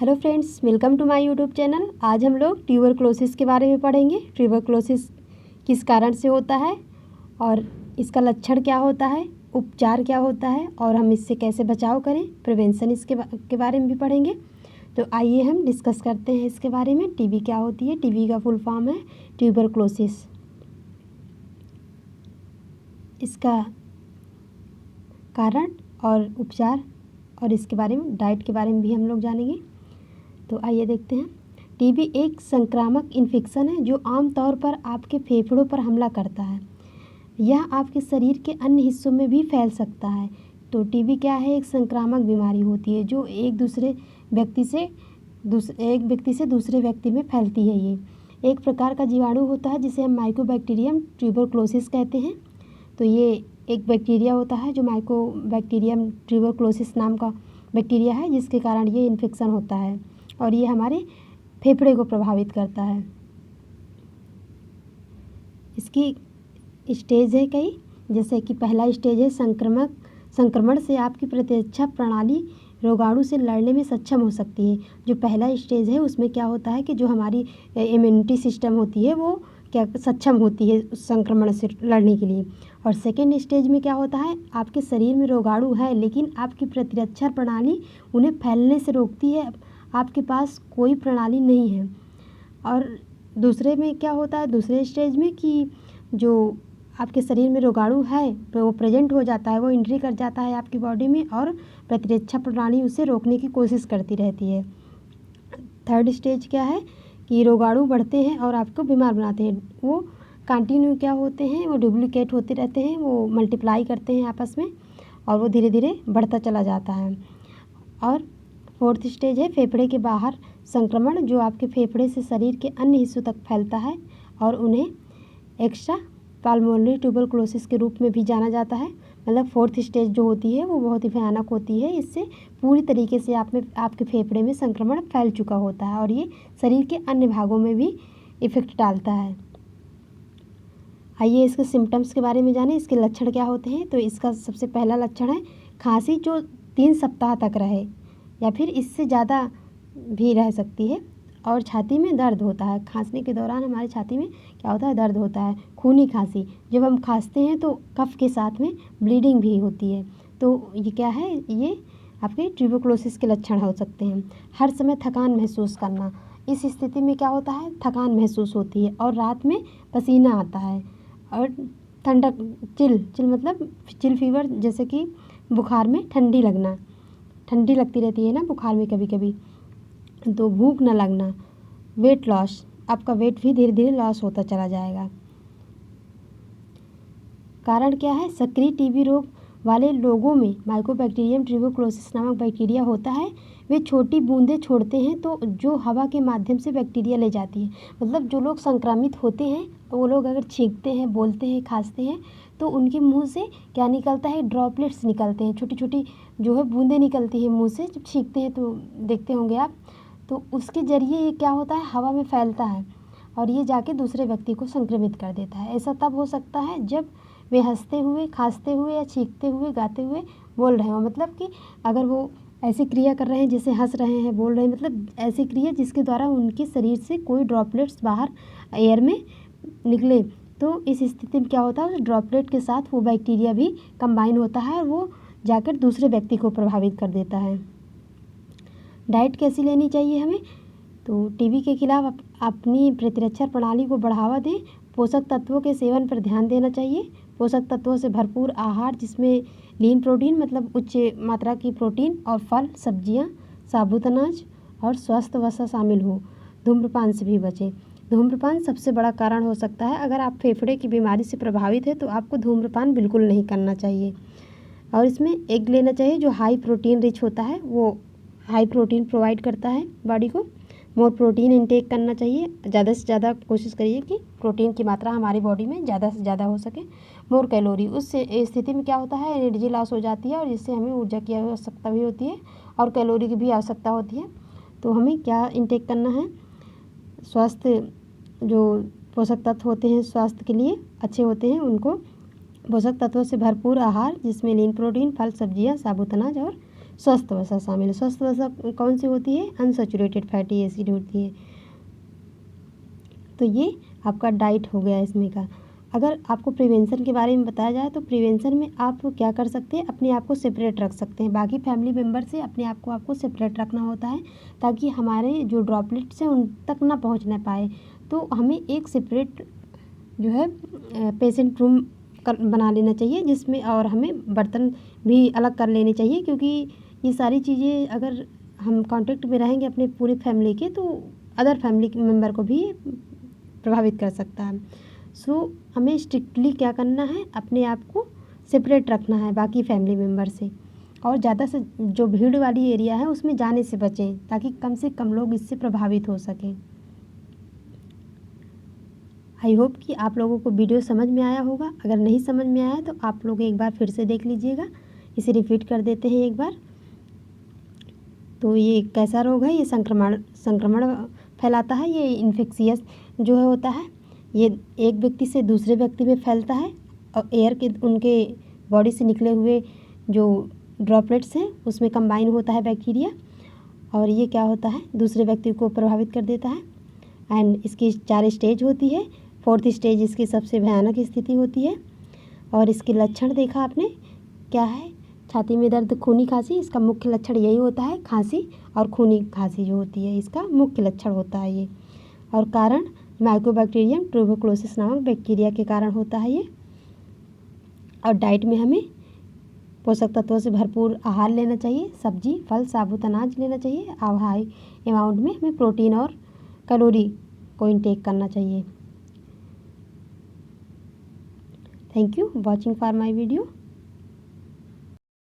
Hello friends, welcome to my YouTube channel. आज हम लोग ट्यूबरक्लोसिस के बारे में पढ़ेंगे। ट्यूबरक्लोसिस किस कारण से होता है और इसका लक्षण क्या होता है, उपचार क्या होता है और हम इससे कैसे बचाव करें, प्रिवेंशन इसके बारे में भी पढ़ेंगे। तो आइए हम डिस्कस करते हैं इसके बारे में। टीबी क्या होती है? टीबी का फुल फॉर्म है ट्यूबरक्लोसिस। इसका कारण और उपचार और इसके बारे में डाइट के बारे में भी हम लोग जानेंगे। तो आइए देखते हैं। टीबी एक संक्रामक इन्फेक्शन है जो आमतौर पर आपके फेफड़ों पर हमला करता है। यह आपके शरीर के अन्य हिस्सों में भी फैल सकता है। तो टीबी क्या है? एक संक्रामक बीमारी होती है जो एक व्यक्ति से दूसरे व्यक्ति में फैलती है। ये एक प्रकार का जीवाणु होता है जिसे हम माइकोबैक्टीरियम ट्यूबरक्लोसिस कहते हैं। तो ये एक बैक्टीरिया होता है जो माइकोबैक्टीरियम ट्यूबरक्लोसिस नाम का बैक्टीरिया है, जिसके कारण ये इन्फेक्शन होता है और ये हमारे फेफड़े को प्रभावित करता है। इसकी स्टेज है कई, जैसे कि पहला स्टेज है संक्रमण से आपकी प्रतिरक्षा प्रणाली रोगाणु से लड़ने में सक्षम हो सकती है। जो पहला स्टेज है उसमें क्या होता है कि जो हमारी इम्यूनिटी सिस्टम होती है वो क्या सक्षम होती है उस संक्रमण से लड़ने के लिए। और सेकेंड स्टेज में क्या होता है, आपके शरीर में रोगाणु है लेकिन आपकी प्रतिरक्षा प्रणाली उन्हें फैलने से रोकती है, आपके पास कोई प्रणाली नहीं है। और दूसरे में क्या होता है, दूसरे स्टेज में कि जो आपके शरीर में रोगाणु है तो वो प्रेजेंट हो जाता है, वो एंट्री कर जाता है आपकी बॉडी में और प्रतिरक्षा प्रणाली उसे रोकने की कोशिश करती रहती है। थर्ड स्टेज क्या है कि रोगाणु बढ़ते हैं और आपको बीमार बनाते हैं। वो कंटिन्यू क्या होते हैं, वो डुप्लीकेट होते रहते हैं, वो मल्टीप्लाई करते हैं आपस में और वो धीरे धीरे बढ़ता चला जाता है। और फोर्थ स्टेज है फेफड़े के बाहर संक्रमण, जो आपके फेफड़े से शरीर के अन्य हिस्सों तक फैलता है और उन्हें एक्स्ट्रा पाल्मोनरी ट्यूबरक्लोसिस के रूप में भी जाना जाता है। मतलब फोर्थ स्टेज जो होती है वो बहुत ही भयानक होती है। इससे पूरी तरीके से आपके फेफड़े में संक्रमण फैल चुका होता है और ये शरीर के अन्य भागों में भी इफ़ेक्ट डालता है। आइए इसके सिम्टम्स के बारे में जानें, इसके लक्षण क्या होते हैं। तो इसका सबसे पहला लक्षण है खांसी जो 3 सप्ताह तक रहे या फिर इससे ज़्यादा भी रह सकती है। और छाती में दर्द होता है। खांसने के दौरान हमारी छाती में क्या होता है, दर्द होता है। खूनी खांसी, जब हम खांसते हैं तो कफ के साथ में ब्लीडिंग भी होती है। तो ये क्या है, ये आपके ट्यूबरक्लोसिस के लक्षण हो सकते हैं। हर समय थकान महसूस करना, इस स्थिति में क्या होता है, थकान महसूस होती है और रात में पसीना आता है। और ठंडक, चिल मतलब चिल फीवर, जैसे कि बुखार में ठंडी लगती रहती है ना बुखार में कभी कभी। तो भूख न लगना, वेट लॉस, आपका वेट भी धीरे धीरे लॉस होता चला जाएगा। कारण क्या है, सक्रिय टीबी रोग वाले लोगों में माइकोबैक्टीरियम ट्यूबरक्लोसिस नामक बैक्टीरिया होता है। वे छोटी बूंदें छोड़ते हैं तो जो हवा के माध्यम से बैक्टीरिया ले जाती है। मतलब जो लोग संक्रमित होते हैं वो लोग अगर छींकते हैं, बोलते हैं, खांसते हैं तो उनके मुंह से क्या निकलता है, ड्रॉपलेट्स निकलते हैं, छोटी छोटी जो है बूंदें निकलती हैं मुंह से। जब छींकते हैं तो देखते होंगे आप, तो उसके ज़रिए ये क्या होता है, हवा में फैलता है और ये जाके दूसरे व्यक्ति को संक्रमित कर देता है। ऐसा तब हो सकता है जब वे हंसते हुए, खांसते हुए या छींकते हुए, गाते हुए बोल रहे हों। मतलब कि अगर वो ऐसी क्रिया कर रहे हैं जैसे हंस रहे हैं, बोल रहे हैं, मतलब ऐसी क्रिया जिसके द्वारा उनके शरीर से कोई ड्रॉपलेट्स बाहर एयर में निकले, तो इस स्थिति में क्या होता है, उस ड्रॉपलेट के साथ वो बैक्टीरिया भी कंबाइन होता है और वो जाकर दूसरे व्यक्ति को प्रभावित कर देता है। डाइट कैसी लेनी चाहिए हमें? तो टीबी के खिलाफ अपनी प्रतिरक्षा प्रणाली को बढ़ावा दें। पोषक तत्वों के सेवन पर ध्यान देना चाहिए। पोषक तत्वों से भरपूर आहार जिसमें लीन प्रोटीन मतलब उच्च मात्रा की प्रोटीन और फल, सब्जियां, साबुत अनाज और स्वस्थ वसा शामिल हो। धूम्रपान से भी बचें। धूम्रपान सबसे बड़ा कारण हो सकता है। अगर आप फेफड़े की बीमारी से प्रभावित है तो आपको धूम्रपान बिल्कुल नहीं करना चाहिए। और इसमें एग लेना चाहिए जो हाई प्रोटीन रिच होता है, वो हाई प्रोटीन प्रोवाइड करता है बॉडी को। मोर प्रोटीन इंटेक करना चाहिए, ज़्यादा से ज़्यादा कोशिश करिए कि प्रोटीन की मात्रा हमारी बॉडी में ज़्यादा से ज़्यादा हो सके। मोर कैलोरी, उस स्थिति में क्या होता है, एनर्जी लॉस हो जाती है और जिससे हमें ऊर्जा की आवश्यकता भी होती है और कैलोरी की भी आवश्यकता होती है। तो हमें क्या इंटेक करना है, स्वास्थ्य जो पोषक तत्व होते हैं स्वास्थ्य के लिए अच्छे होते हैं, उनको पोषक तत्वों से भरपूर आहार जिसमें लीन प्रोटीन, फल, सब्जियां, साबुत अनाज और स्वस्थ वसा शामिल है। स्वस्थ वसा कौन सी होती है? अनसैचुरेटेड फैटी एसिड होती है। तो ये आपका डाइट हो गया इसमें का। अगर आपको प्रिवेंशन के बारे में बताया जाए तो प्रिवेंशन में आप क्या कर सकते हैं, अपने आप को सेपरेट रख सकते हैं। बाकी फैमिली मेम्बर से अपने आप को आपको सेपरेट रखना होता है ताकि हमारे जो ड्रॉपलेट्स हैं उन तक ना पहुंच ना पाए। तो हमें एक सेपरेट जो है पेशेंट रूम बना लेना चाहिए, जिसमें और हमें बर्तन भी अलग कर लेने चाहिए, क्योंकि ये सारी चीज़ें अगर हम कांटेक्ट में रहेंगे अपने पूरी फैमिली के तो अदर फैमिली मेम्बर को भी प्रभावित कर सकता है। सो हमें स्ट्रिक्टली क्या करना है, अपने आप को सेपरेट रखना है बाकी फैमिली मेम्बर से, और ज़्यादा से जो भीड़ वाली एरिया है उसमें जाने से बचें ताकि कम से कम लोग इससे प्रभावित हो सकें। आई होप कि आप लोगों को वीडियो समझ में आया होगा। अगर नहीं समझ में आया तो आप लोग एक बार फिर से देख लीजिएगा। इसे रिपीट कर देते हैं एक बार। तो ये कैसा रोग है? ये संक्रमण फैलाता है। ये इन्फेक्शियस जो है होता है, ये एक व्यक्ति से दूसरे व्यक्ति में फैलता है और एयर के उनके बॉडी से निकले हुए जो ड्रॉपलेट्स हैं उसमें कंबाइन होता है बैक्टीरिया, और ये क्या होता है, दूसरे व्यक्ति को प्रभावित कर देता है। एंड इसकी 4 स्टेज होती है। 4th स्टेज इसकी सबसे भयानक स्थिति होती है। और इसके लक्षण देखा आपने क्या है? छाती में दर्द, खूनी खांसी, इसका मुख्य लक्षण यही होता है, खांसी और खूनी खांसी जो होती है इसका मुख्य लक्षण होता है ये। और कारण माइकोबैक्टीरियम ट्यूबरकुलोसिस नामक बैक्टीरिया के कारण होता है ये। और डाइट में हमें पोषक तत्वों से भरपूर आहार लेना चाहिए, सब्जी, फल, साबुत अनाज लेना चाहिए, और हाई अमाउंट में हमें प्रोटीन और कैलोरी को इनटेक करना चाहिए। Thank you watching for my video.